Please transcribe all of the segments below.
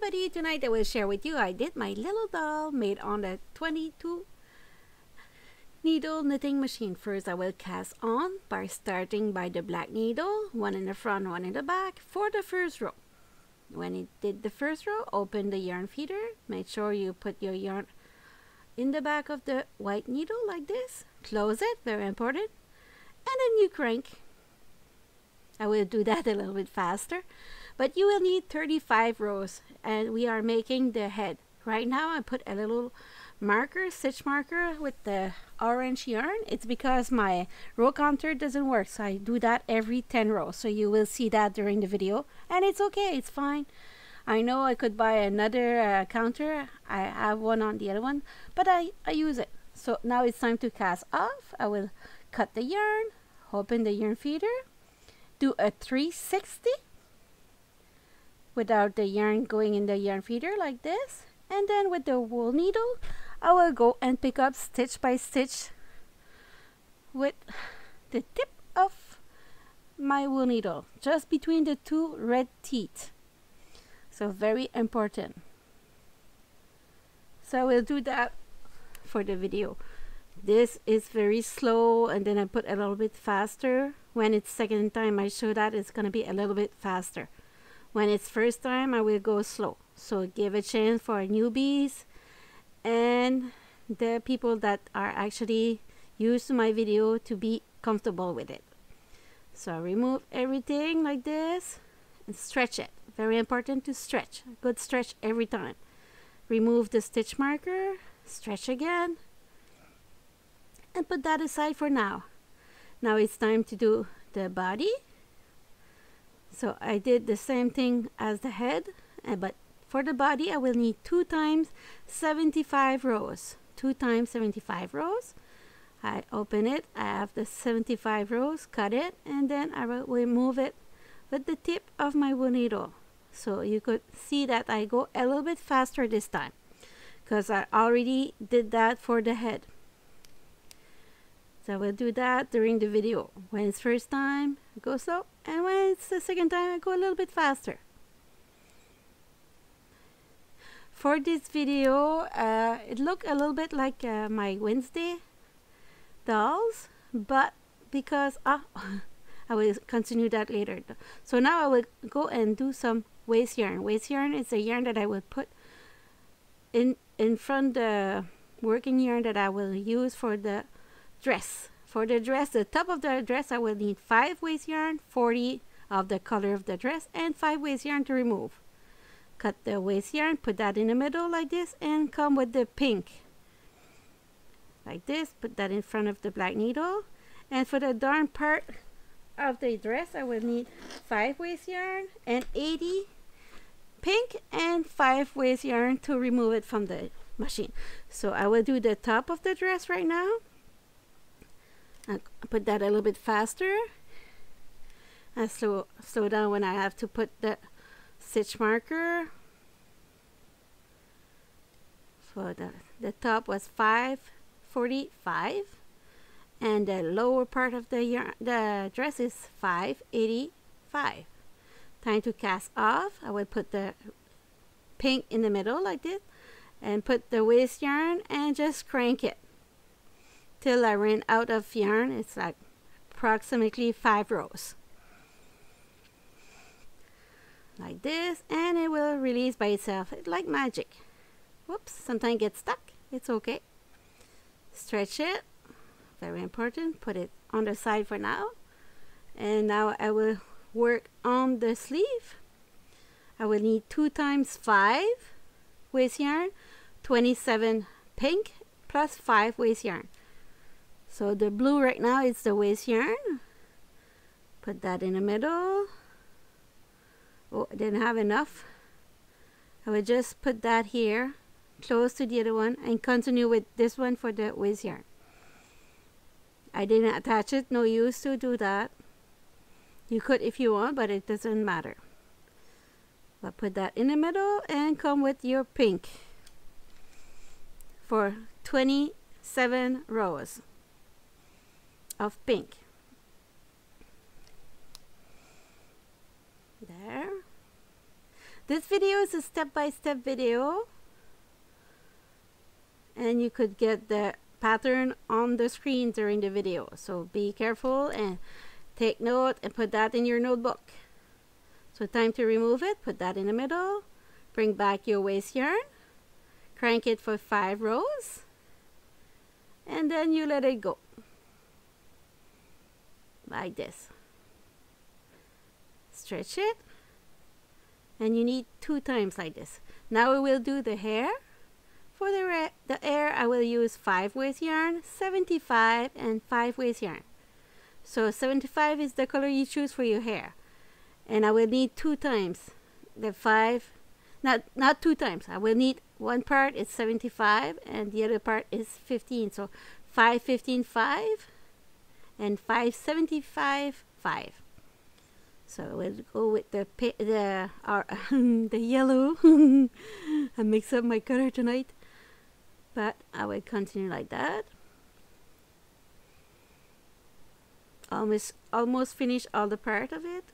everybody, tonight I will share with you I did my little doll made on the 22 needle knitting machine. First I will cast on by starting by the black needle, one in the front, one in the back for the first row. When it did the first row, open the yarn feeder, make sure you put your yarn in the back of the white needle like this, close it, very important, and then you crank. I will do that a little bit faster, but you will need 35 rows, and we are making the head. Right now I put a little marker, stitch marker with the orange yarn. It's because my row counter doesn't work, so I do that every 10 rows, so you will see that during the video, and it's okay, it's fine. I know I could buy another counter. I have one on the other one, but I use it. So now it's time to cast off. I will cut the yarn, open the yarn feeder, do a 360 without the yarn going in the yarn feeder like this, and then with the wool needle I will go and pick up stitch by stitch with the tip of my wool needle just between the two red teeth. So very important. So I will do that for the video. This is very slow, and then I put a little bit faster. When it's second time I show that it's gonna be a little bit faster. When it's first time I will go slow. So give a chance for newbies and the people that are actually used to my video to be comfortable with it. So remove everything like this and stretch it. Very important to stretch. Good stretch every time. Remove the stitch marker, stretch again, and put that aside for now. Now it's time to do the body. So I did the same thing as the head, but for the body I will need 2 times 75 rows. 2 times 75 rows. I open it, I have the 75 rows, cut it, and then I will remove it with the tip of my wool needle. So you could see that I go a little bit faster this time, because I already did that for the head. So I will do that during the video. When it's first time, I go slow, and when it's the second time, I go a little bit faster. For this video, it looked a little bit like my Wednesday dolls, but because I will continue that later. So now I will go and do some waste yarn. Waste yarn is a yarn that I will put in front the working yarn that I will use for the dress. For the dress, the top of the dress, I will need 5 waste yarn, 40 of the color of the dress, and 5 waste yarn to remove. Cut the waste yarn, put that in the middle like this, and come with the pink like this. Put that in front of the black needle, and for the darn part of the dress I will need 5 waste yarn and 80 pink and 5 waste yarn to remove it from the machine. So I will do the top of the dress right now. I'll put that a little bit faster and slow down when I have to put the stitch marker. So the top was 545, and the lower part of the yarn, the dress is 585. Time to cast off. I will put the pink in the middle like this, and put the waste yarn and just crank it till I ran out of yarn. It's like approximately 5 rows like this, and it will release by itself. It's like magic. Whoops, sometimes it gets stuck. It's okay. Stretch it, very important. Put it on the side for now, and now I will work on the sleeve. I will need 2 times 5 waste yarn, 27 pink plus 5 waste yarn. So the blue right now is the waste yarn. Put that in the middle. Oh, I didn't have enough. I will just put that here close to the other one and continue with this one for the waste yarn. I didn't attach it, no use to do that. You could if you want, but it doesn't matter. But put that in the middle and come with your pink for 27 rows of pink. There. This video is a step-by-step video, and you could get the pattern on the screen during the video. So be careful and take note and put that in your notebook. So time to remove it. Put that in the middle. Bring back your waste yarn. Crank it for 5 rows. And then you let it go. Like this. Stretch it. And you need 2 times like this. Now we will do the hair. For the hair, I will use 5 waste yarn, 75 and 5 waste yarn. So 75 is the color you choose for your hair. And I will need 2 times the 5, not 2 times. I will need one part is 75 and the other part is 15. So 5, 15, 5 and 5, 75, 5. So we'll go with the yellow. I mix up my color tonight. But I will continue like that. Almost finish all the part of it.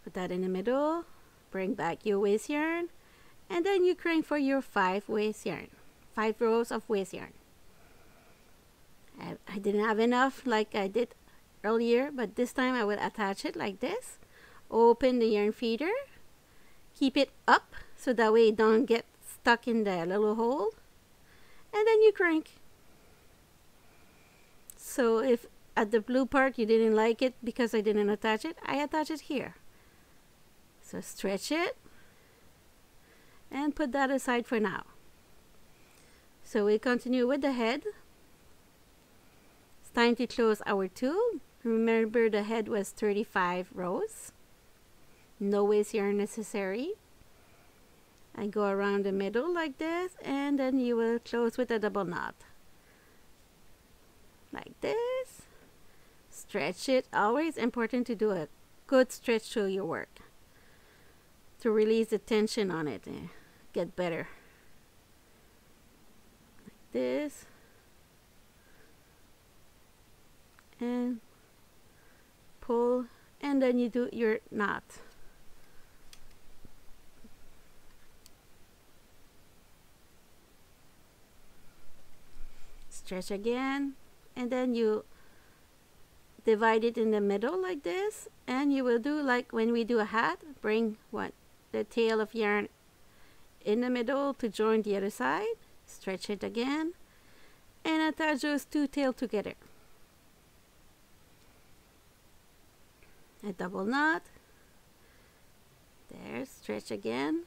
Put that in the middle. Bring back your waste yarn. And then you crank for your 5 waste yarn. 5 rows of waste yarn. I didn't have enough like I did earlier, but this time I will attach it like this. Open the yarn feeder. Keep it up so that way it don't get stuck in the little hole, and then you crank. So if at the blue part you didn't like it because I didn't attach it, I attach it here. So stretch it and put that aside for now. So we continue with the head. It's time to close our tube. Remember the head was 35 rows. No waste yarn necessary. I go around the middle like this, and then you will close with a double knot. Like this. Stretch it. Always important to do a good stretch through your work to release the tension on it and get better. Like this. And pull, and then you do your knot. Stretch again, and then you divide it in the middle like this, and you will do like when we do a hat. Bring the tail of yarn in the middle to join the other side. Stretch it again and attach those 2 tails together. A double knot there. Stretch again,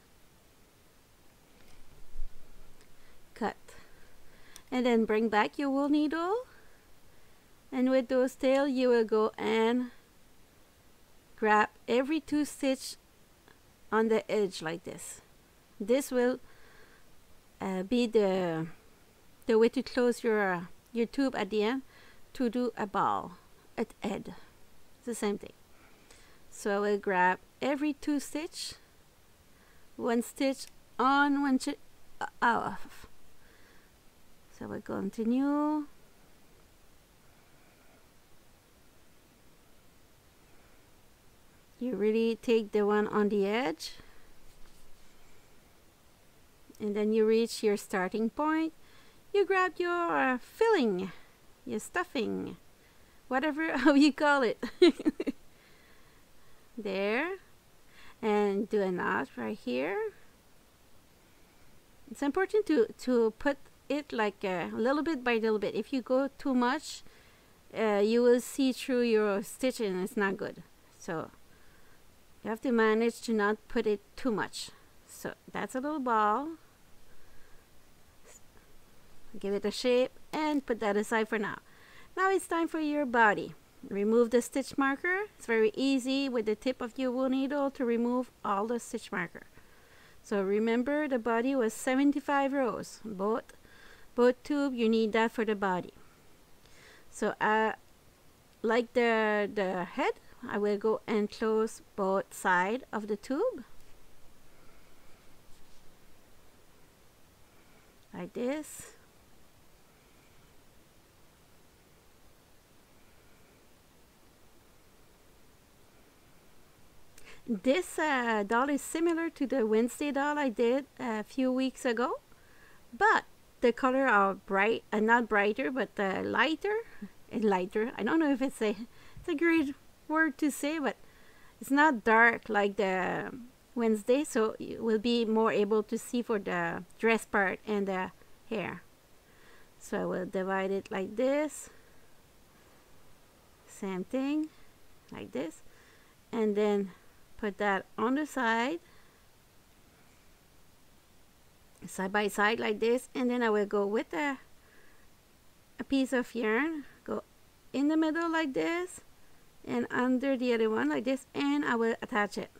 cut. And then bring back your wool needle, and with those tails you will go and grab every 2 stitch on the edge like this. This will be the way to close your tube at the end to do a ball at head. It's the same thing. So I will grab every 2 stitch, 1 stitch on, 1 stitch off. So we'll continue. You really take the one on the edge, and then you reach your starting point. You grab your filling, your stuffing, whatever how you call it. There, and do a knot right here. It's important to put it like a little bit by little bit. If you go too much, you will see through your stitch and it's not good. So you have to manage to not put it too much. So that's a little ball. Give it a shape and put that aside for now. Now it's time for your body. Remove the stitch marker. It's very easy with the tip of your wool needle to remove all the stitch marker. So remember the body was 75 rows. Both tube, you need that for the body. So like the head, I will go and close both sides of the tube. Like this. This doll is similar to the Wednesday doll I did a few weeks ago, but the color are bright, not brighter, but lighter. Lighter. I don't know if it's a great word to say, but it's not dark like the Wednesday, so you will be more able to see for the dress part and the hair. So I will divide it like this. Same thing, like this, and then put that on the side by side like this, and then I will go with a piece of yarn, go in the middle like this and under the other one like this, and I will attach it.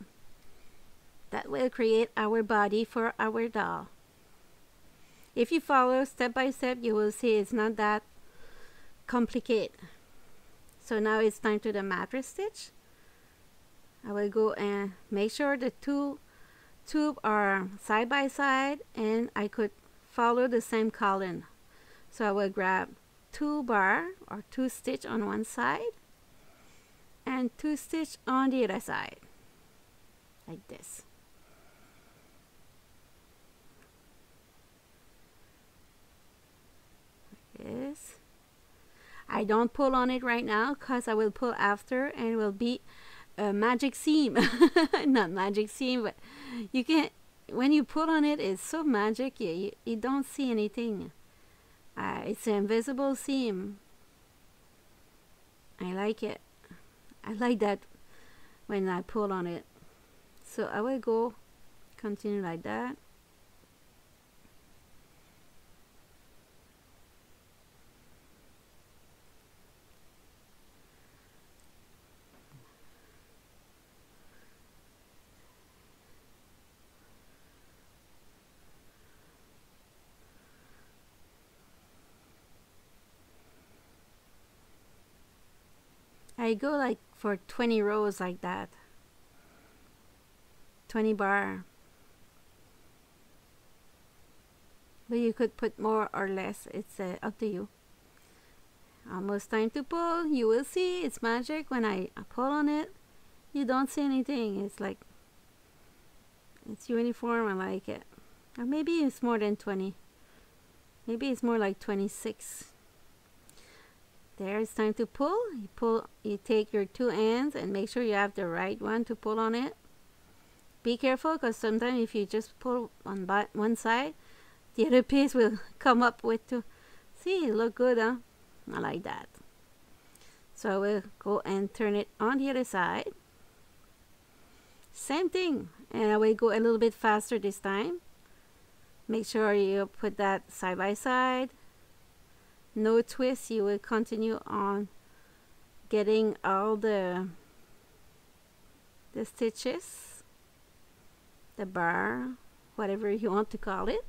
That will create our body for our doll. If you follow step by step, you will see it's not that complicated. So now it's time to the matress stitch. I will go and make sure the two tubes are side by side, and I could follow the same column. So I will grab 2 bar or 2 stitch on one side and 2 stitch on the other side, like this. Like this. I don't pull on it right now because I will pull after, and it will be a magic seam. Not magic seam, but you can't, when you pull on it, it's so magic, you don't see anything. It's an invisible seam. I like it. I like that when I pull on it. So I will go continue like that. I go like for 20 rows like that. 20 bar. But you could put more or less. It's up to you. Almost time to pull. You will see it's magic. When I pull on it, you don't see anything. It's like, it's uniform. I like it. Or maybe it's more than 20. Maybe it's more like 26. There, it's time to pull. You take your 2 ends and make sure you have the right one to pull on it. Be careful, because sometimes if you just pull on one side, the other piece will come up with 2. See, it look good, huh? I like that. So I will go and turn it on the other side. Same thing, and I will go a little bit faster this time. Make sure you put that side by side. No twist. You will continue on getting all the stitches, the bar, whatever you want to call it.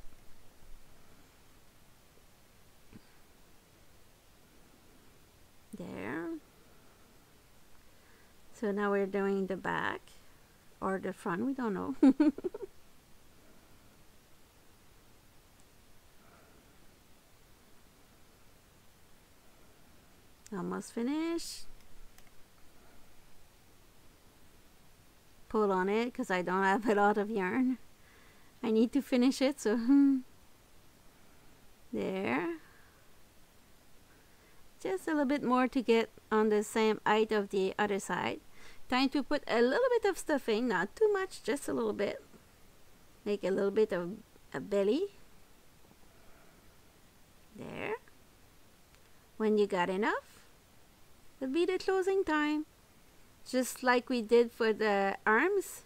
There. So now we're doing the back or the front, we don't know. Almost finished. Pull on it because I don't have a lot of yarn. I need to finish it, so there. Just a little bit more to get on the same height of the other side. Time to put a little bit of stuffing, not too much, just a little bit. Make a little bit of a belly. There. When you got enough, it'll be the closing time. Just like we did for the arms.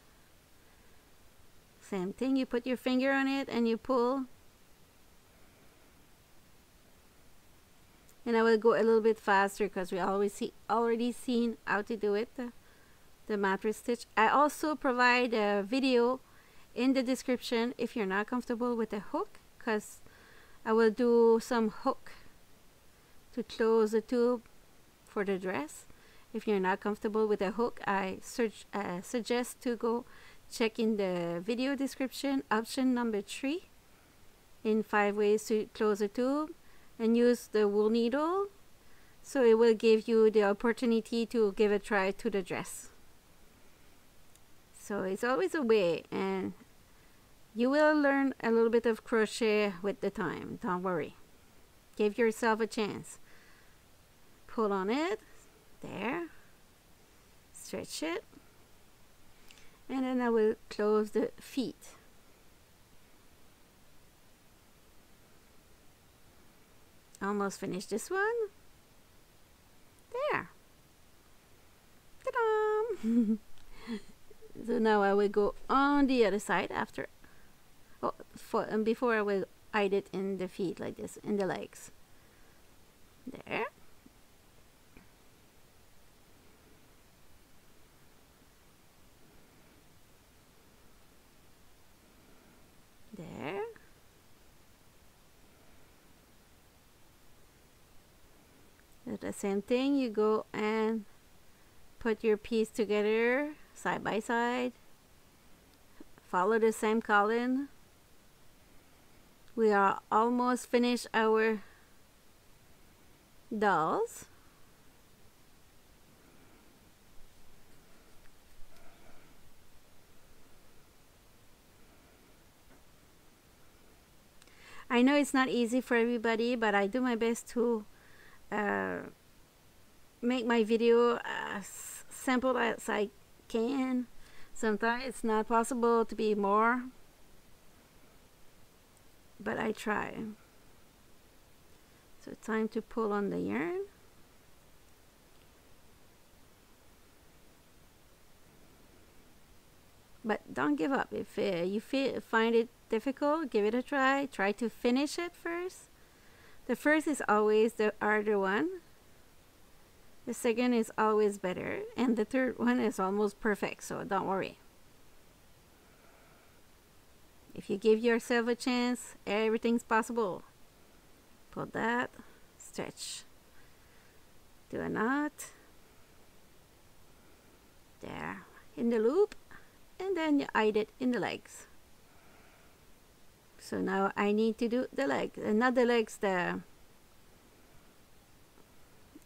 Same thing, you put your finger on it and you pull. And I will go a little bit faster because we already seen how to do it, the matress stitch. I also provide a video in the description if you're not comfortable with a hook, because I will do some hook to close the tube for the dress. If you're not comfortable with a hook, I suggest to go check in the video description option number 3 in 5 ways to close a tube, and use the wool needle, so it will give you the opportunity to give a try to the dress. So it's always a way, and you will learn a little bit of crochet with the time. Don't worry. Give yourself a chance. Pull on it. There. Stretch it. And then I will close the feet. Almost finished this one. There. Ta-da! So now I will go on the other side after. Oh, and before I will hide it in the feet like this, in the legs. There. There. Do the same thing, you go and put your piece together side by side. Follow the same column. We are almost finished our dolls. I know it's not easy for everybody, but I do my best to make my video as simple as I can. Sometimes it's not possible to be more, but I try. So time to pull on the yarn. But don't give up. If you find it difficult, give it a try. Try to finish it first. The first is always the harder one. The second is always better. And the third one is almost perfect, so don't worry. If you give yourself a chance, everything's possible. Pull that, stretch. Do a knot. There, in the loop. And then you hide it in the legs. So now I need to do the legs, not the legs, the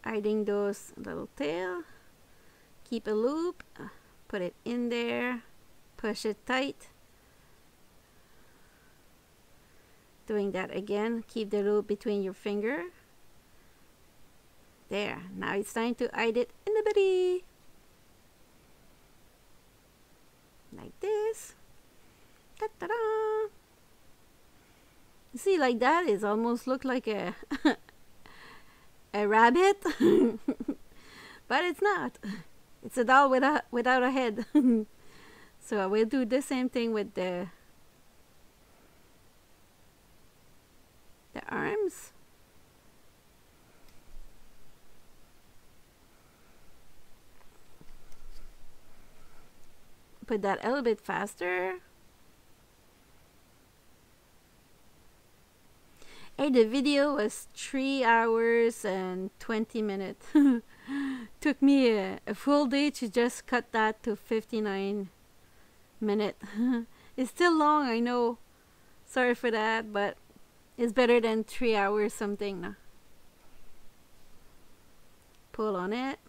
hiding those little tail. Keep a loop, put it in there, push it tight. Doing that again, keep the loop between your finger. There, now it's time to hide it in the body. Like this. Ta-da-da! You see, like that, it almost look like a a rabbit, but it's not. It's a doll without a head. So I will do the same thing with the arms. Put that a little bit faster. Hey, the video was 3 hours and 20 minutes. Took me a full day to just cut that to 59 minutes. It's still long, I know. Sorry for that, but it's better than 3 hours something. No? Pull on it.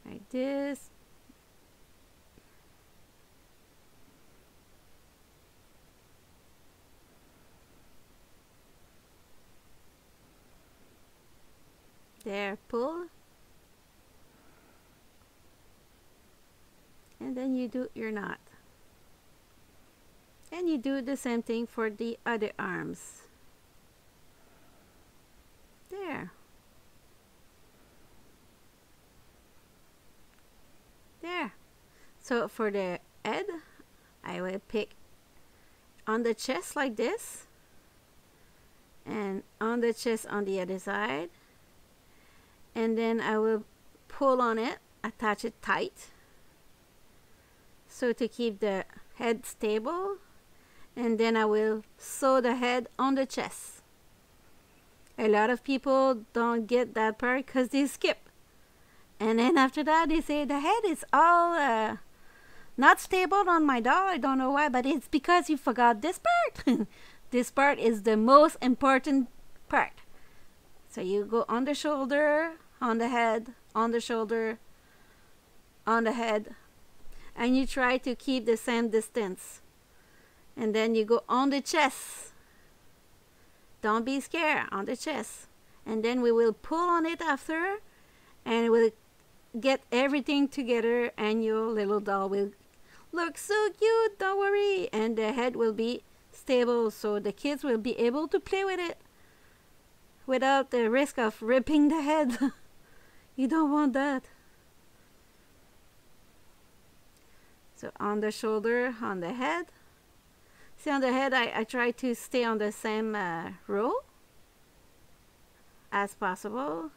Like this. There, pull. And then you do your knot. And you do the same thing for the other arms. There. There. So for the head, I will pick on the chest like this, and on the chest on the other side, and then I will pull on it, attach it tight, so to keep the head stable, and then I will sew the head on the chest. A lot of people don't get that part because they skip. And then after that, they say the head is all Not stable on my doll, I don't know why, but it's because you forgot this part. This part is the most important part. So you go on the shoulder, on the head, on the shoulder, on the head, and you try to keep the same distance. And then you go on the chest. Don't be scared, on the chest. And then we will pull on it after, and it will get everything together, and your little doll will look so cute, don't worry. And the head will be stable, so the kids will be able to play with it without the risk of ripping the head. You don't want that. So on the shoulder, on the head. See, on the head, I try to stay on the same row as possible.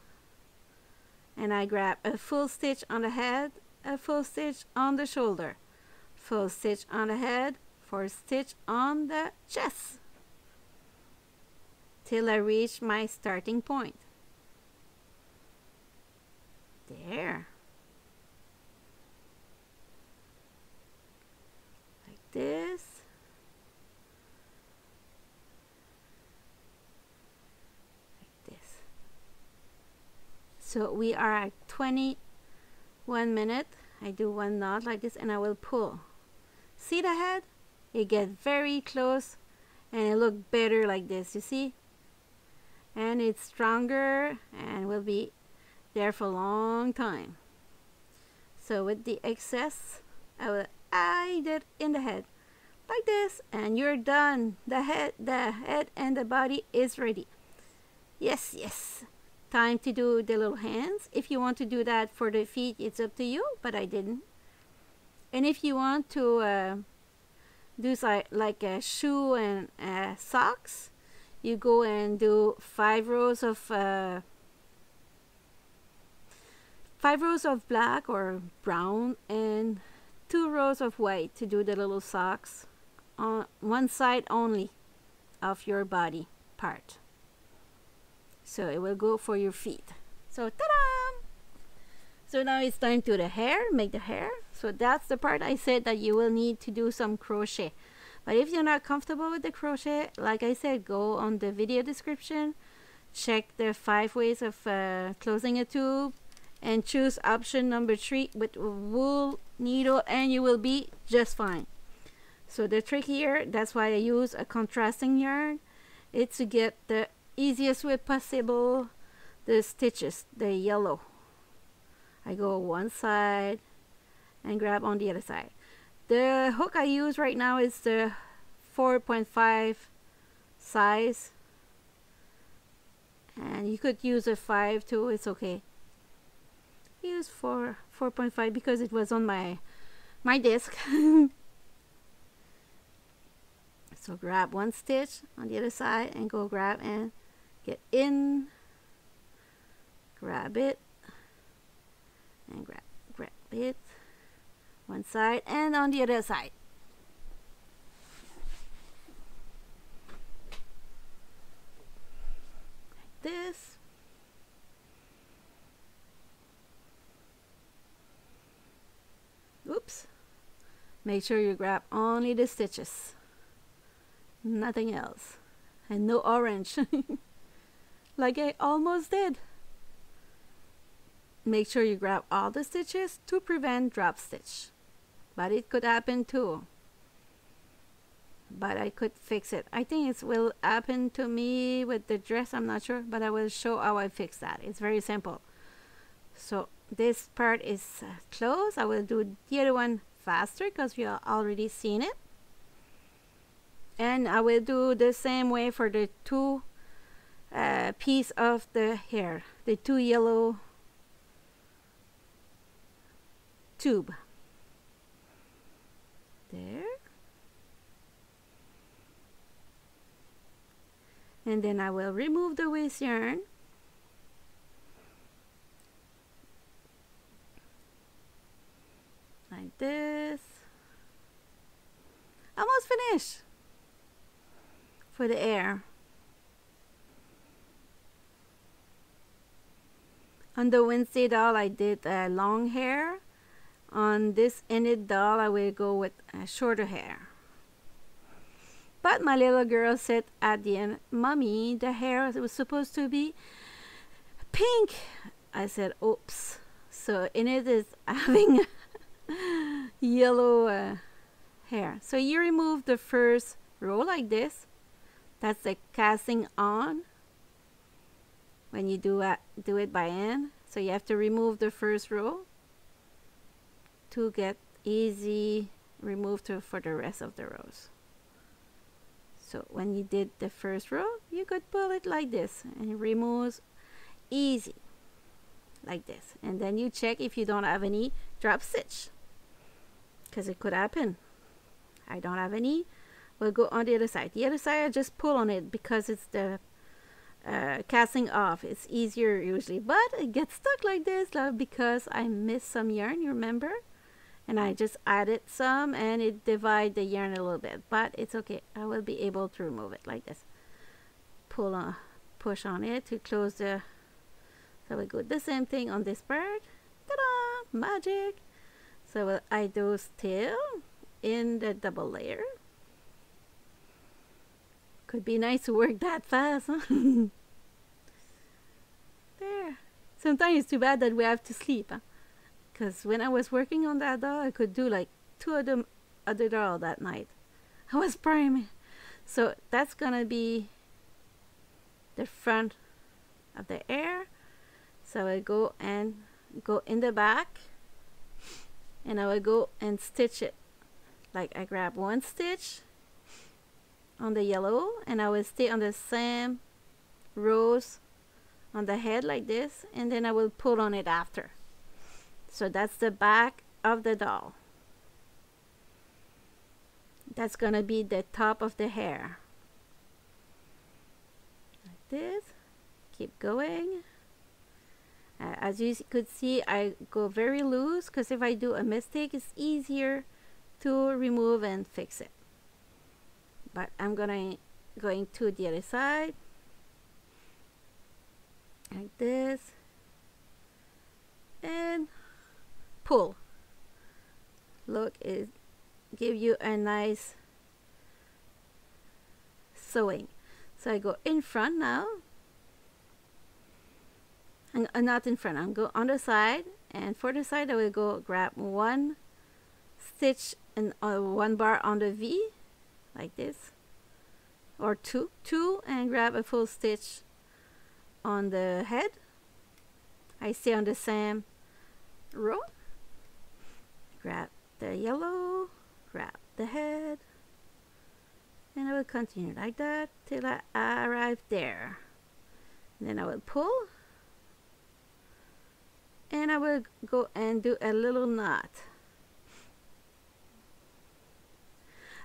And I grab a full stitch on the head, a full stitch on the shoulder, full stitch on the head, full stitch on the chest, till I reach my starting point. There. Like this. So we are at 21 minutes. I do one knot like this and I will pull. See the head? It gets very close and it looks better like this, you see? And it's stronger and will be there for a long time. So with the excess, I will add it in the head like this, and you're done. The head and the body is ready. Yes, yes. Time to do the little hands. If you want to do that for the feet, it's up to you, but I didn't. And if you want to do like a shoe and socks, you go and do 5 rows of black or brown and 2 rows of white to do the little socks on one side only of your body part. So it will go for your feet. So ta-da! So now it's time to the hair, make the hair. So that's the part I said that you will need to do some crochet. But if you're not comfortable with the crochet, like I said, go on the video description, check the 5 ways of closing a tube, and choose option number 3 with wool needle, and you will be just fine. So the trick here, that's why I use a contrasting yarn, it's to get the easiest way possible the stitches, the yellow. I go one side and grab on the other side. The hook I use right now is the 4.5 size, and you could use a 5 too, it's okay. Use 4.5 because it was on my disc. So grab one stitch on the other side and go grab and get in, grab it, and grab it, one side and on the other side. Like this. Oops. Make sure you grab only the stitches, nothing else, and no orange. Like I almost did. Make sure you grab all the stitches to prevent drop stitch, but it could happen too, but I could fix it. I think it will happen to me with the dress, I'm not sure, but I will show how I fix that. It's very simple. So this part is closed. I will do the other one faster because you are already seen it, and I will do the same way for the 2 piece of the hair, the 2 yellow tube. There. And then I will remove the waste yarn. Like this. Almost finished for the air. On the Wednesday doll, I did long hair. on this ended doll, I will go with shorter hair. But my little girl said at the end, Mommy, the hair was supposed to be pink. I said, oops. So Enid is having yellow hair. So you remove the first row like this. That's the casting on when you do it by hand. So you have to remove the first row to get easy removed for the rest of the rows. So when you did the first row, you could pull it like this and it removes easy like this. And then you check if you don't have any drop stitch, because it could happen. I don't have any. We'll go on the other side. The other side, I just pull on it because it's the casting off. It's easier usually, but it gets stuck like this because I missed some yarn, you remember? And I just added some and it divided the yarn a little bit, but it's okay. I will be able to remove it like this. Pull on, push on it to close the, so we go the same thing on this part. Ta-da! Magic! So we'll add those still in the double layer. Could be nice to work that fast, huh? There. Sometimes it's too bad that we have to sleep, huh? Because when I was working on that doll, I could do like 2 of the other doll that night. I was priming. So that's gonna be the front of the hair. So I go in the back, and I will go and stitch it. Like I grab one stitch on the yellow, and I will stay on the same rows on the head like this, and then I will pull on it after. So that's the back of the doll. That's gonna be the top of the hair. Like this. Keep going. As you could see, I go very loose because if I do a mistake, it's easier to remove and fix it. But I'm going to the other side. Like this. And pull. Look, it give you a nice sewing. So I go in front now. And not in front, I'll go on the side, and for the side I will go grab one stitch and one bar on the V like this, or two, and grab a full stitch on the head. I stay on the same row, grab the yellow, grab the head, and I will continue like that till I arrive there. And then I will pull, and I will go and do a little knot.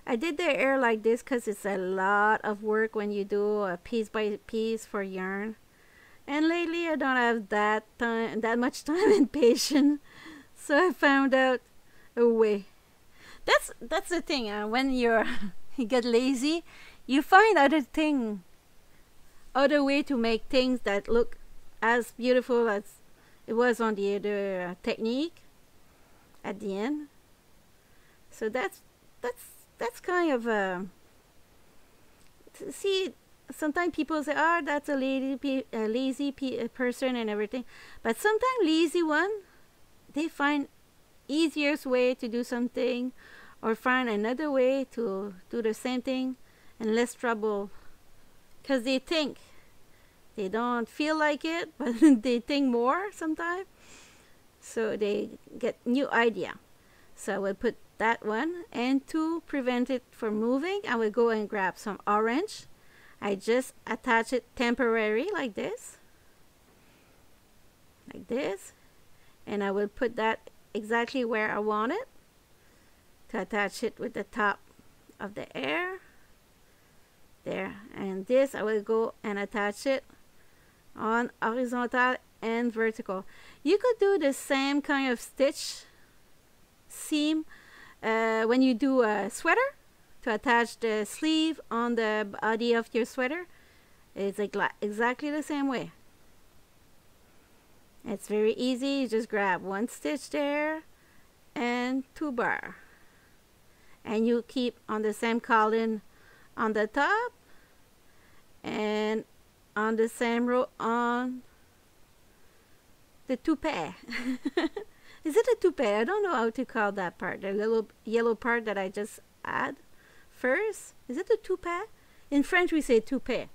I did the hair like this because it's a lot of work when you do a piece by piece for yarn. And lately I don't have that much time and patience, so I found out a way. That's the thing. When you get lazy, you find other way to make things that look as beautiful as it was on the other technique at the end. So that's kind of see, sometimes people say, oh, that's a lazy person and everything, but sometimes lazy one, they find easiest way to do something, or find another way to do the same thing and less trouble, because they think. They don't feel like it, but they think more sometimes. So they get new idea. So I will put that one, and to prevent it from moving, I will go and grab some orange. I just attach it temporary like this. Like this. And I will put that exactly where I want it, to attach it with the top of the hair. There. And this I will go and attach it on horizontal and vertical. You could do the same kind of stitch seam when you do a sweater, to attach the sleeve on the body of your sweater. It's like exactly the same way. It's very easy. You just grab one stitch there and 2 bar, and you keep on the same column on the top and on the same row on the toupee. Is it a toupee? I don't know how to call that part, the little yellow part that I just add first. Is it a toupee? In French we say toupee.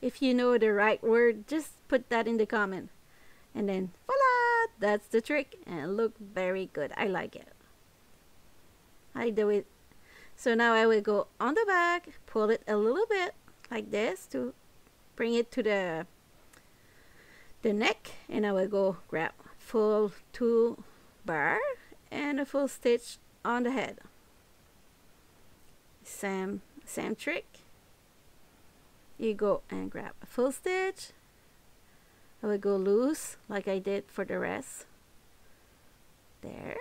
If you know the right word, just put that in the comment. And then voila, that's the trick, and look very good. I like it. I do it. So now I will go on the back, pull it a little bit like this to bring it to the neck, and I will go grab full 2 bar and a full stitch on the head. Same trick. You go and grab a full stitch. I will go loose like I did for the rest. There.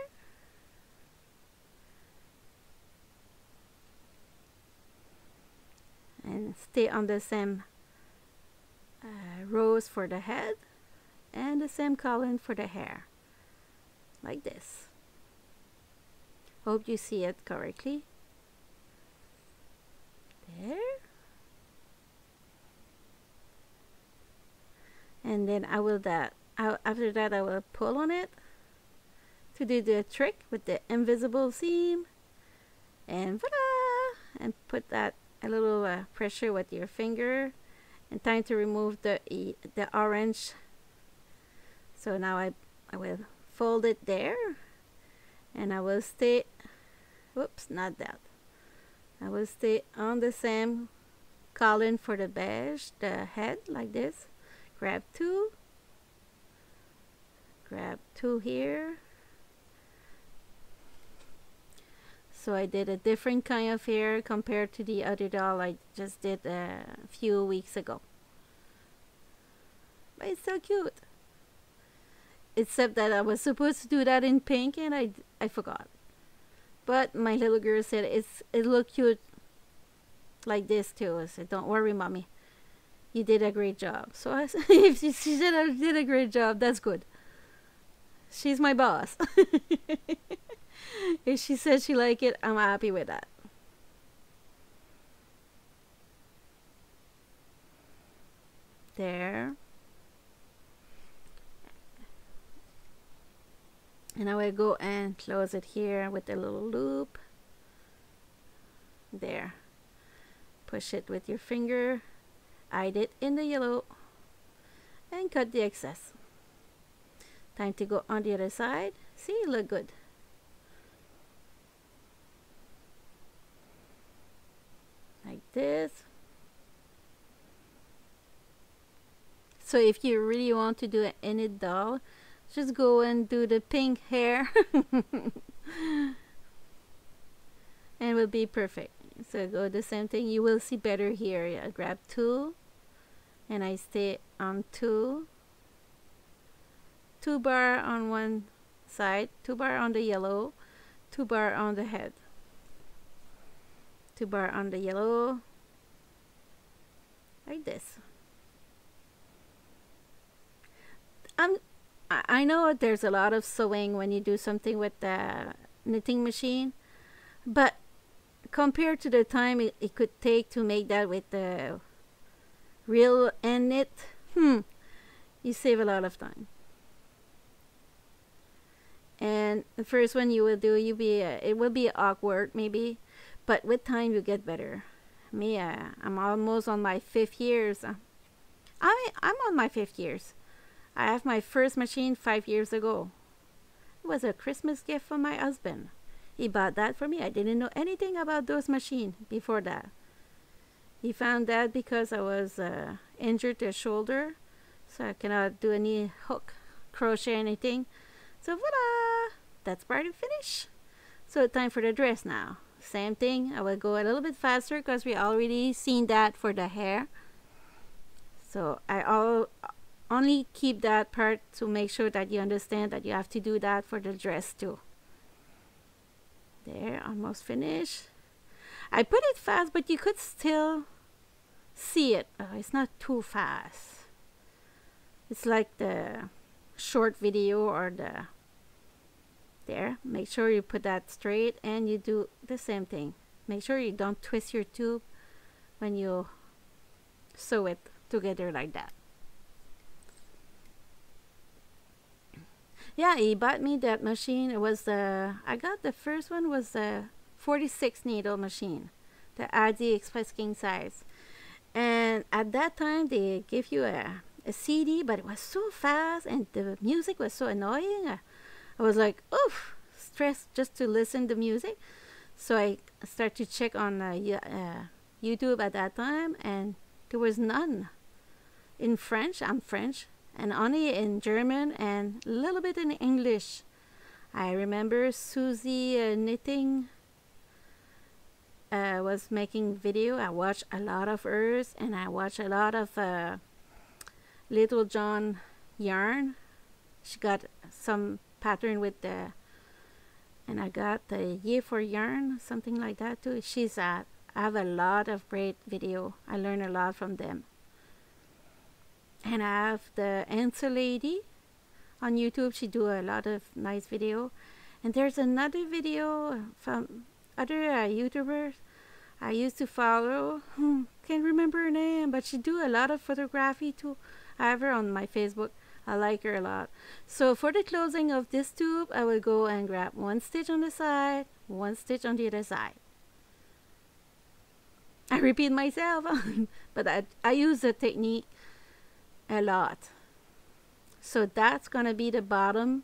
And stay on the same rows for the head and the same column for the hair, like this. Hope you see it correctly. There. And then after that I will pull on it to do the trick with the invisible seam, and voila, and put that a little pressure with your finger, and time to remove the orange. So now I will fold it there, and I will stay, whoops, not that. I will stay on the same column for the beige, the head, like this. Grab 2, grab 2 here. So I did a different kind of hair compared to the other doll I just did a few weeks ago. But it's so cute. Except that I was supposed to do that in pink, and I forgot. But my little girl said it looked cute like this too. I said, don't worry, mommy. You did a great job. So if she said I did a great job, that's good. She's my boss. If she said she liked it, I'm happy with that. There. And I will go and close it here with a little loop. There. Push it with your finger. Hide it in the yellow. And cut the excess. Time to go on the other side. See, look good. Like this. So if you really want to do any doll, just go and do the pink hair. And it will be perfect. So go the same thing. You will see better here. I grab 2 and I stay on 2 bar on one side, 2 bar on the yellow, 2 bar on the head, 2 bar on the yellow, like this. I know there's a lot of sewing when you do something with the knitting machine, but compared to the time it could take to make that with the real end knit, you save a lot of time. And the first one you will do, it will be awkward maybe, but with time you get better. Me, I'm almost on my 5th years. I'm on my 5th years. I have my first machine 5 years ago. It was a Christmas gift from my husband. He bought that for me. I didn't know anything about those machines before that. He found that because I was injured to the shoulder, so I cannot do any hook, crochet, anything. So voila! That's part of finish. So time for the dress now. Same thing. I will go a little bit faster because we already seen that for the hair. So I only keep that part to make sure that you understand that you have to do that for the dress too. There, almost finished. I put it fast, but you could still see it. It's not too fast. It's like the short video or There, make sure you put that straight, and you do the same thing. Make sure you don't twist your tube when you sew it together like that. Yeah, he bought me that machine. It was I got the first one was the 46 needle machine, the ADDI Express King size. And at that time they give you a CD, but it was so fast and the music was so annoying. I was like, oof, stressed just to listen to music. So I started to check on YouTube at that time, and there was none in French. I'm French, and only in German and a little bit in English. I remember Susie Knitting was making video. I watched a lot of hers, and I watched a lot of Little John yarn. She got some pattern with the, and I got the Year for Yarn, something like that too. She's I have a lot of great video. I learned a lot from them. And I have the Answer Lady on YouTube. She do a lot of nice video. And there's another video from other YouTubers I used to follow. Can't remember her name, but she do a lot of photography too. I have her on my Facebook. I like her a lot. So for the closing of this tube, I will go and grab one stitch on the side, one stitch on the other side. I repeat myself, but I use the technique a lot. So that's gonna be the bottom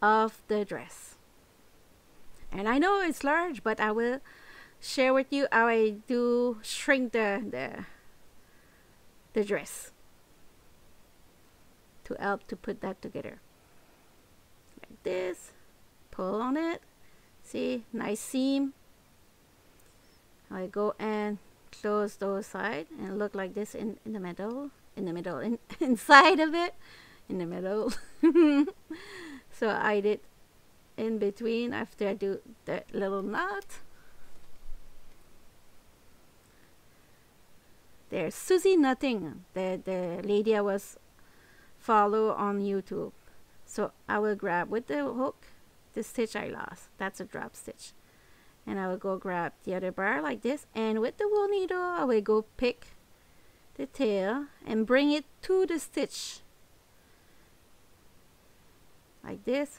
of the dress. And I know it's large, but I will share with you how I do shrink the dress to help to put that together. Like this, pull on it, see, nice seam. I go and close those sides and look like this in the middle, inside of it, in the middle. So I did in between after I do the little knot. There's Susie Knitting, the lady I was follow on YouTube. So I will grab with the hook the stitch I lost. That's a drop stitch. And I will go grab the other bar like this, and with the wool needle I will go pick the tail and bring it to the stitch like this.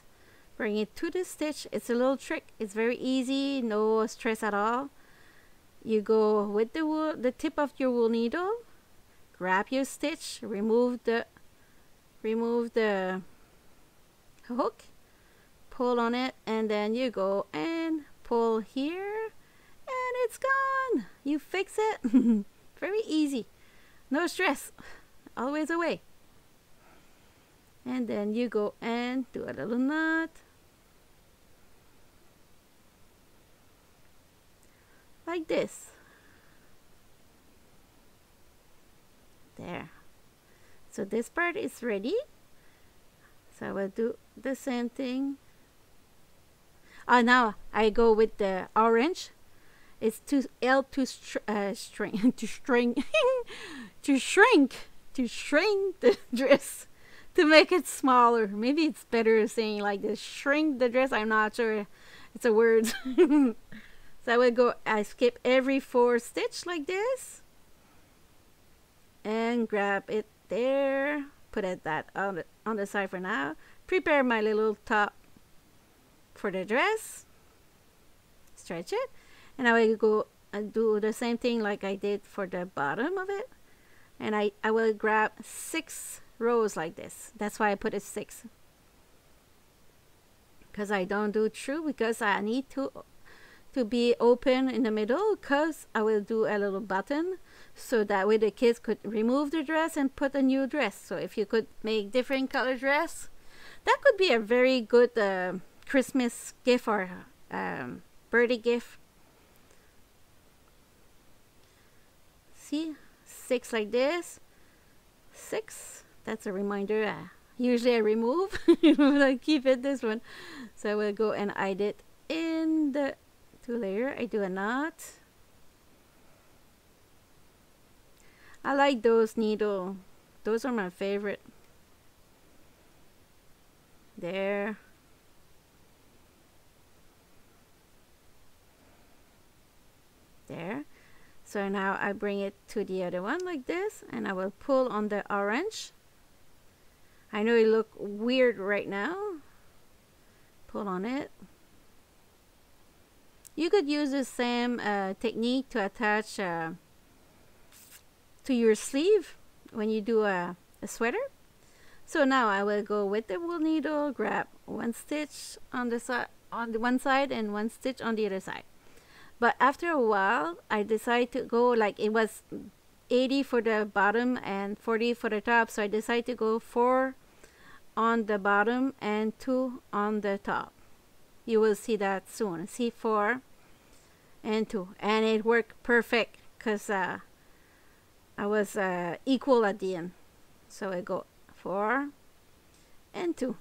Bring it to the stitch. It's a little trick. It's very easy, no stress at all. You go with the wool, the tip of your wool needle, grab your stitch, remove the hook, pull on it, and then you go and pull here, and it's gone. You fix it. Very easy, no stress, always away. And then you go and do a little knot like this. There. So this part is ready. So I will do the same thing. Now I go with the orange. It's to help to shrink the dress, to make it smaller. Maybe it's better saying like this, shrink the dress. I'm not sure it's a word. So I will go, I skip every 4 stitch like this and grab it there, put it that on the side for now. Prepare my little top for the dress, stretch it, and I will go and do the same thing like I did for the bottom of it. And I will grab 6 rows like this. That's why I put it 6, because I don't do through, because I need to be open in the middle, because I will do a little button, so that way the kids could remove the dress and put a new dress. So if you could make different color dress, that could be a very good Christmas gift or birthday gift. See, 6 like this, 6. That's a reminder. Usually I remove, but I keep it this one. So I will go and hide it in the 2 layer. I do a knot. I like those needle. Those are my favorite. There. There. So now I bring it to the other one like this, and I will pull on the orange. I know it look weird right now. Pull on it. You could use the same technique to attach to your sleeve when you do a sweater. So now I will go with the wool needle, grab one stitch on the side, on the one side, and one stitch on the other side. But after a while, I decided to go like it was 80 for the bottom and 40 for the top. So I decided to go 4 on the bottom and 2 on the top. You will see that soon. See, 4 and 2, and it worked perfect because I was equal at the end. So I go 4 and 2,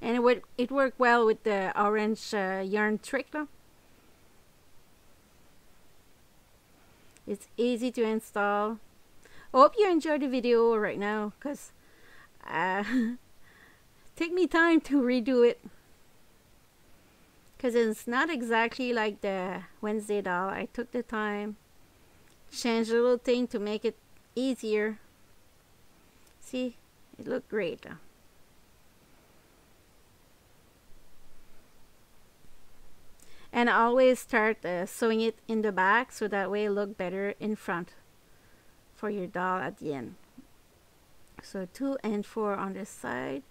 and it worked well with the orange yarn trick though. It's easy to install. I hope you enjoyed the video right now, because take me time to redo it, because it's not exactly like the Wednesday doll. I took the time, changed a little thing to make it easier. See, it looked great. And I always start sewing it in the back, so that way it look better in front for your doll at the end. So 2 and 4 on this side,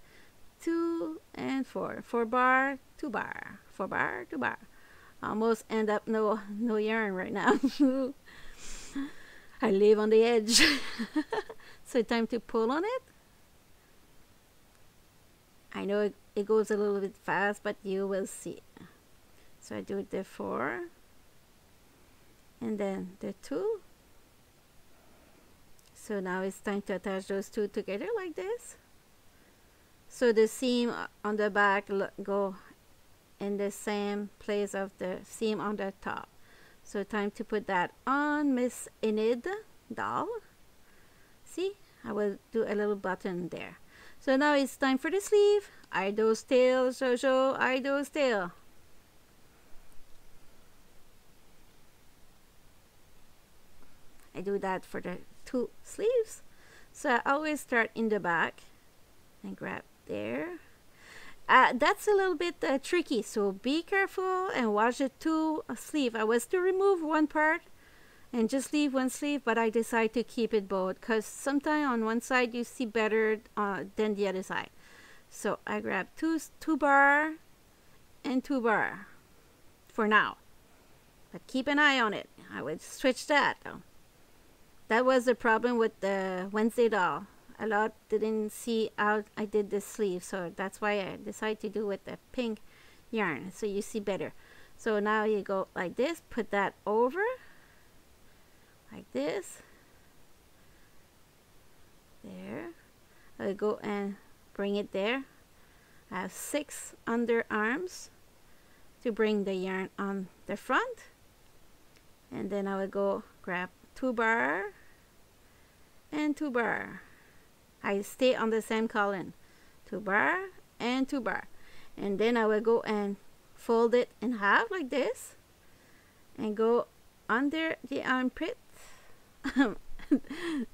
2 and 4, 4 bar, 2 bar, 4 bar, 2 bar. Almost end up no yarn right now. I live on the edge. So time to pull on it. I know it goes a little bit fast, but you will see. So I do the 4 and then the 2. So now it's time to attach those 2 together like this. So the seam on the back go in the same place of the seam on the top. So time to put that on Miss Enid doll. See, I will do a little button there. So now it's time for the sleeve. Ido's tail, Jojo, Ido's tail. I do that for the 2 sleeves. So I always start in the back and grab there. That's a little bit tricky, so be careful and watch the 2 sleeve. I was to remove one part and just leave one sleeve, but I decided to keep it both, because sometimes on one side you see better than the other side. So I grab 2 bar and 2 bar for now, but keep an eye on it. I would switch that though. That was the problem with the Wednesday doll. A lot didn't see how I did the sleeve, so that's why I decided to do with the pink yarn, so you see better. So now you go like this, put that over like this. There. I'll go and bring it there. I have 6 underarms to bring the yarn on the front, and then I will go grab 2 bar and 2 bar. I stay on the same column, 2 bar and 2 bar, and then I will go and fold it in half like this and go under the armpit.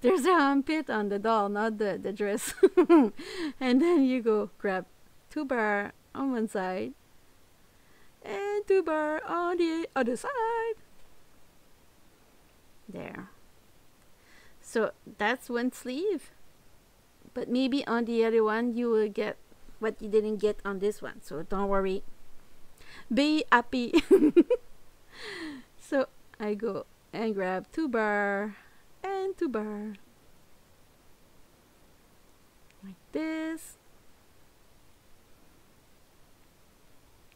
There's an armpit on the doll, not the dress. And then you go grab 2 bar on one side and 2 bar on the other side. There. So that's one sleeve, but maybe on the other one you will get what you didn't get on this one, so don't worry, be happy. So I go and grab 2 bar and 2 bar like this.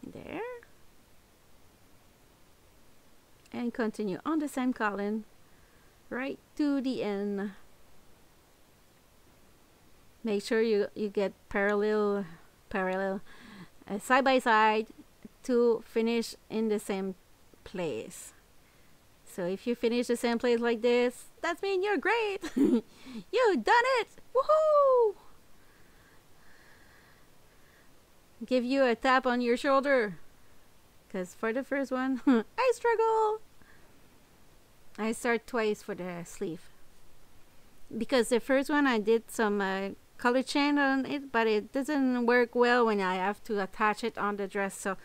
There. And continue on the same column right to the end. Make sure you get parallel side by side to finish in the same place. So if you finish the same place like this, that means you're great. You've done it. Woohoo! Give you a tap on your shoulder, because for the first one I struggle. I start twice for the sleeve because the first one I did some color chain on it, but it doesn't work well when I have to attach it on the dress. So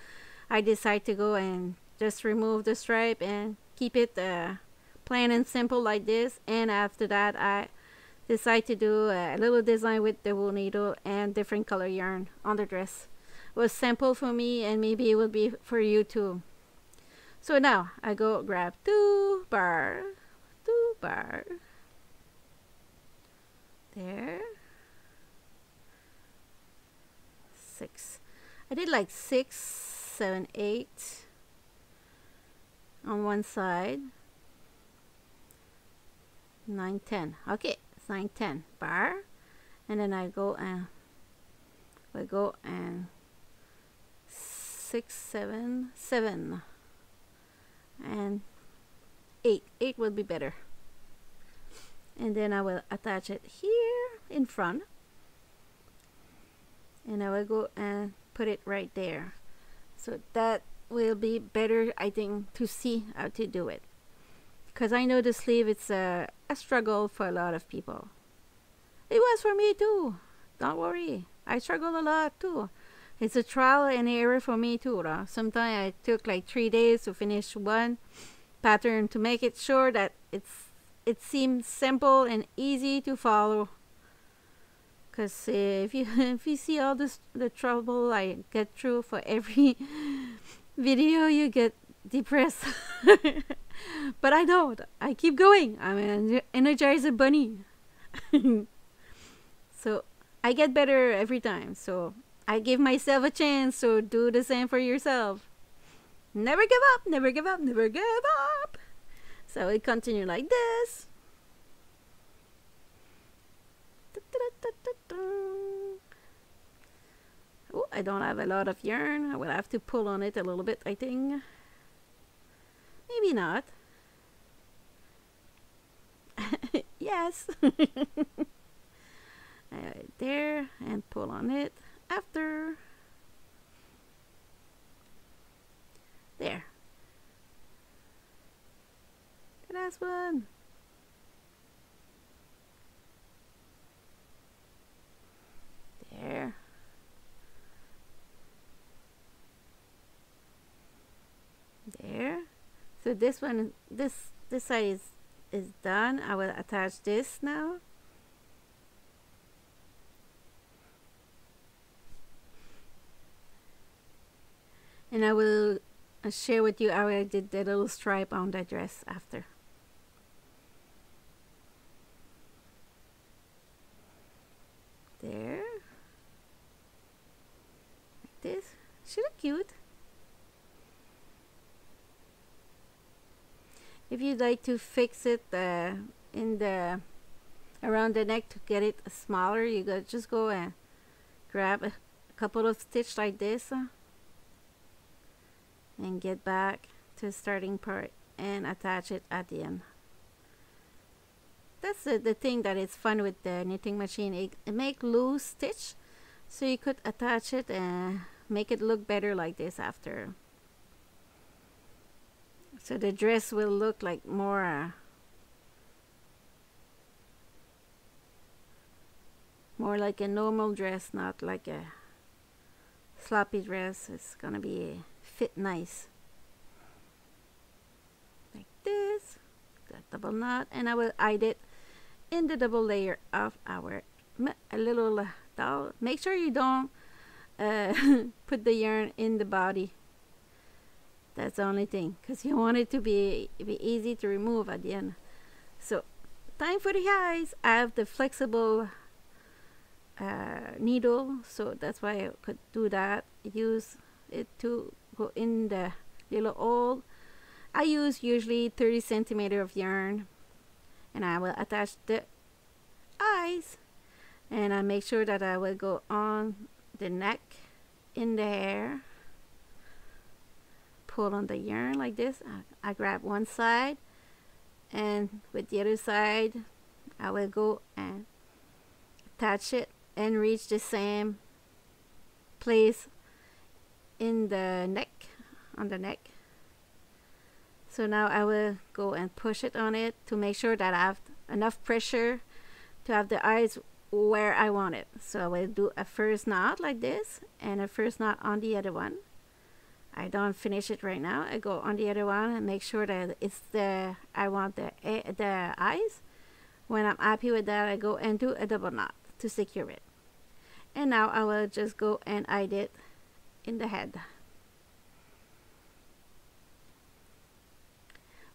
I decide to go and just remove the stripe and keep it plain and simple like this. And after that I decide to do a little design with the wool needle and different color yarn on the dress. It was simple for me, and maybe it will be for you too. So now I go grab two bar, there, 6. I did like 6, 7, 8 on one side, 9, 10. Okay, it's 9, 10 bar, and then I go and 6, 7, 7. And 8 will be better. And then I will attach it here in front, and I will go and put it right there. So that will be better, I think, to see how to do it, because I know the sleeve, it's a struggle for a lot of people. It was for me too, don't worry. I struggle a lot too. It's a trial and error for me too. Sometimes I took like 3 days to finish one pattern to make it sure that it seems simple and easy to follow. Because if you see all the trouble I get through for every video, you get depressed. But I don't. I keep going. I'm an energizer bunny. So I get better every time. So I give myself a chance, so do the same for yourself. Never give up, never give up, never give up. So we continue like this. Oh, I don't have a lot of yarn. I will have to pull on it a little bit, I think. Maybe not. Yes. There, and pull on it. After there, the last one. There. There. So this one, this side is done. I will attach this now. And I will share with you how I did the little stripe on the dress after. There. Like this. She look cute. If you'd like to fix it in the around the neck to get it smaller, you just go and grab a couple of stitches like this. And get back to the starting part and attach it at the end. That's the thing that is fun with the knitting machine. It make loose stitch, so you could attach it and make it look better like this after. So the dress will look like more like a normal dress, not like a sloppy dress. It's gonna be fit nice like this. Got double knot, and I will hide it in the double layer of our little doll. Make sure you don't put the yarn in the body. That's the only thing, because you want it to be easy to remove at the end. So time for the eyes. I have the flexible needle, so that's why I could do that. Use it to go in the little hole. I use usually 30 centimeter of yarn, and I will attach the eyes, and I make sure that I will go on the neck, in the hair, pull on the yarn like this. I grab one side, and with the other side I will go and attach it and reach the same place in the neck on the neck. So now I will go and push it on it to make sure that I have enough pressure to have the eyes where I want it. So I will do a first knot like this and a first knot on the other one. I don't finish it right now. I go on the other one and make sure that it's I want the eyes. When I'm happy with that, I go and do a double knot to secure it. And now I will just go and hide it in the head.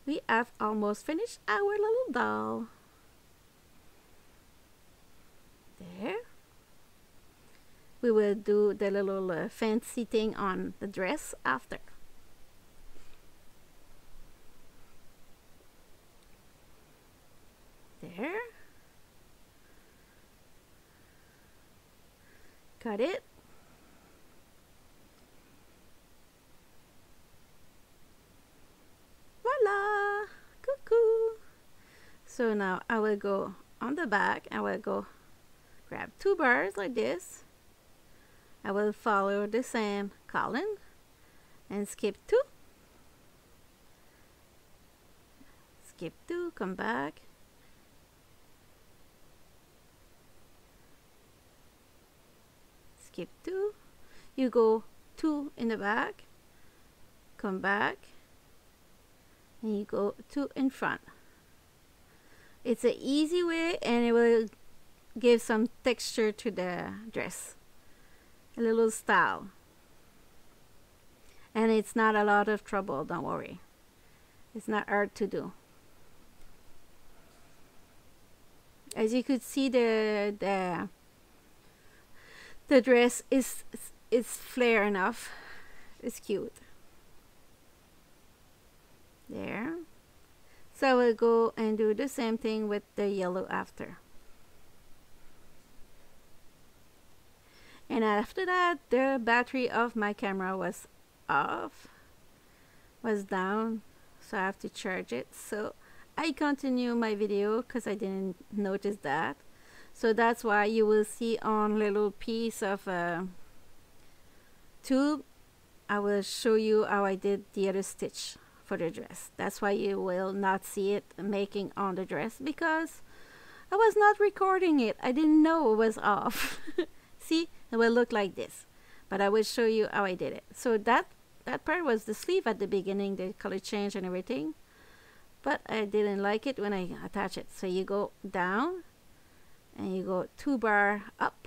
We have almost finished our little doll. There. We will do the little fancy thing on the dress after. There. Cut it. Voila! Cuckoo! So now I will go on the back. I will go grab 2 bars like this. I will follow the same column and skip 2. Skip 2, come back. Skip 2. You go 2 in the back, come back, and you go 2 in front. It's an easy way and it will give some texture to the dress. A little style. And it's not a lot of trouble, don't worry. It's not hard to do. As you could see, the dress is flare enough. It's cute. There. So we'll go and do the same thing with the yellow after. And after that, the battery of my camera was off, was down, so I have to charge it. So I continue my video because I didn't notice that. So that's why you will see on little piece of tube, I will show you how I did the other stitch for the dress. That's why you will not see it making on the dress, because I was not recording it. I didn't know it was off. See, it will look like this, but I will show you how I did it. So that part was the sleeve at the beginning, the color change and everything, but I didn't like it when I attach it. So you go down and you go 2 bar up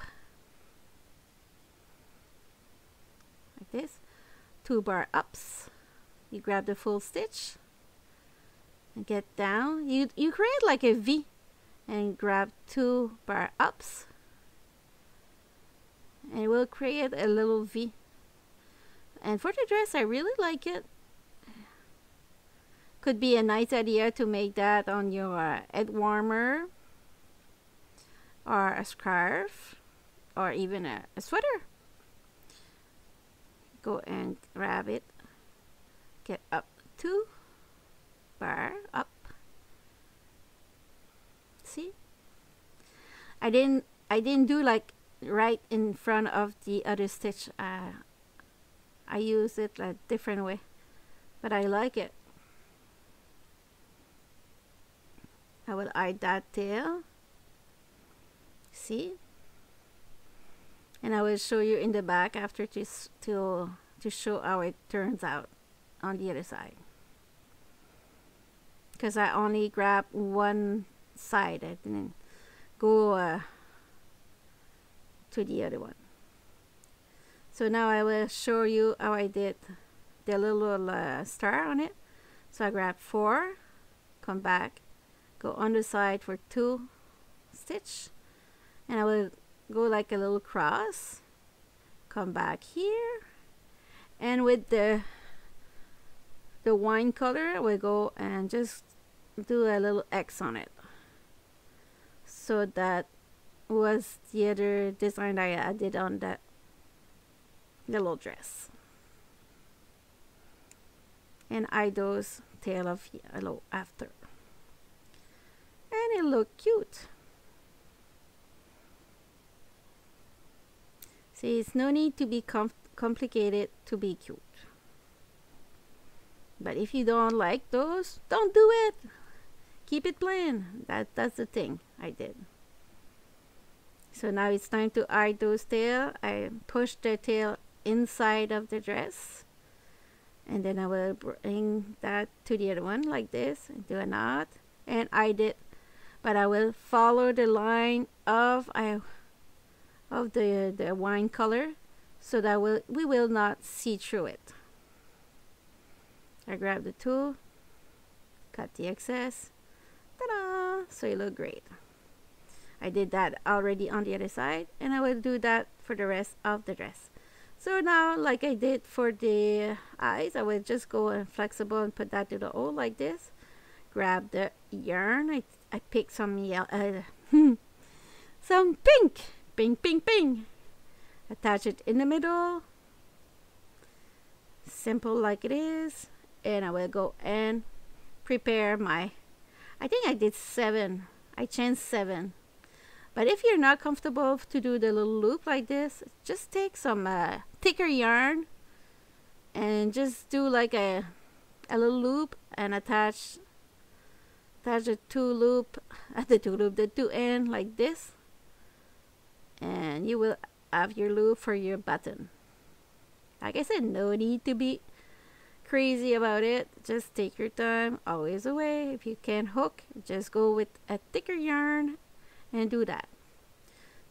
like this, 2 bar ups. You grab the full stitch and get down. You create like a V and grab 2 bar ups, and it will create a little V. And for the dress, I really like it. Could be a nice idea to make that on your head warmer or a scarf or even a sweater. Go and grab it, get up 2 bar up. See, I didn't do like right in front of the other stitch. I use it a different way, but I like it. I will hide that tail. See, and I will show you in the back after to show how it turns out on the other side, because I only grabbed one side. I didn't go to the other one. So now I will show you how I did the little star on it. So I grab 4, come back, go on the side for 2 stitch, and I will go like a little cross, come back here, and with the wine color I will go and just do a little X on it. So that was the other design I did on that little dress. And I those tail of yellow after, and it looked cute. See, it's no need to be complicated to be cute. But if you don't like those, don't do it. Keep it plain. That's the thing I did. So now it's time to hide those tail. I push the tail inside of the dress. And then I will bring that to the other one like this. And do a knot. And hide it. But I will follow the line of the wine color. So that we will not see through it. I grab the tool. Cut the excess. Ta-da! So it look great. I did that already on the other side, and I will do that for the rest of the dress. So now, like I did for the eyes, I will just go flexible and put that to the hole like this. Grab the yarn. I picked some yellow, some pink. Attach it in the middle. Simple like it is. And I will go and prepare my, I think I did 7. I changed 7. But if you're not comfortable to do the little loop like this, just take some thicker yarn and just do like a little loop and attach the the two end like this, and you will have your loop for your button. Like I said, no need to be crazy about it. Just take your time, always away. If you can't hook, just go with a thicker yarn and do that.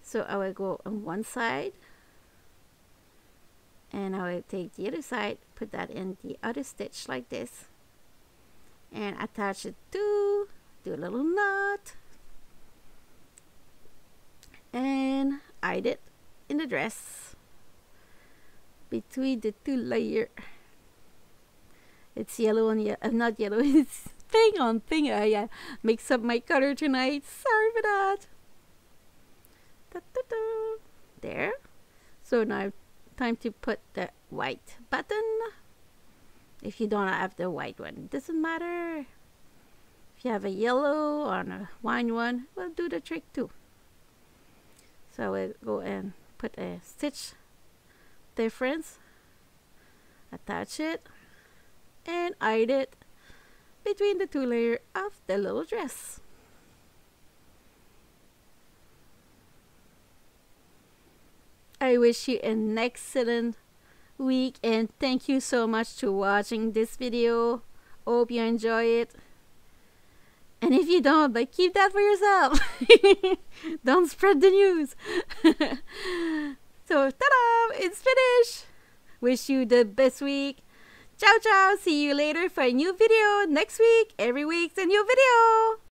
So I will go on one side, and I will take the other side, put that in the other stitch like this, and attach it to, do a little knot, and hide it in the dress between the two layers. It's yellow on yellow, not yellow, it's pink on pink. I mixed up my color tonight, sorry for that. There. So now time to put the white button. If you don't have the white one, it doesn't matter. If you have a yellow or a wine one, will do the trick too. So we'll go and put a stitch difference, attach it, and hide it between the two layers of the little dress. I wish you an excellent week, and thank you so much for watching this video. Hope you enjoy it. And if you don't, like, keep that for yourself. Don't spread the news. So, ta-da! It's finished. Wish you the best week. Ciao, ciao. See you later for a new video next week. Every week's a new video.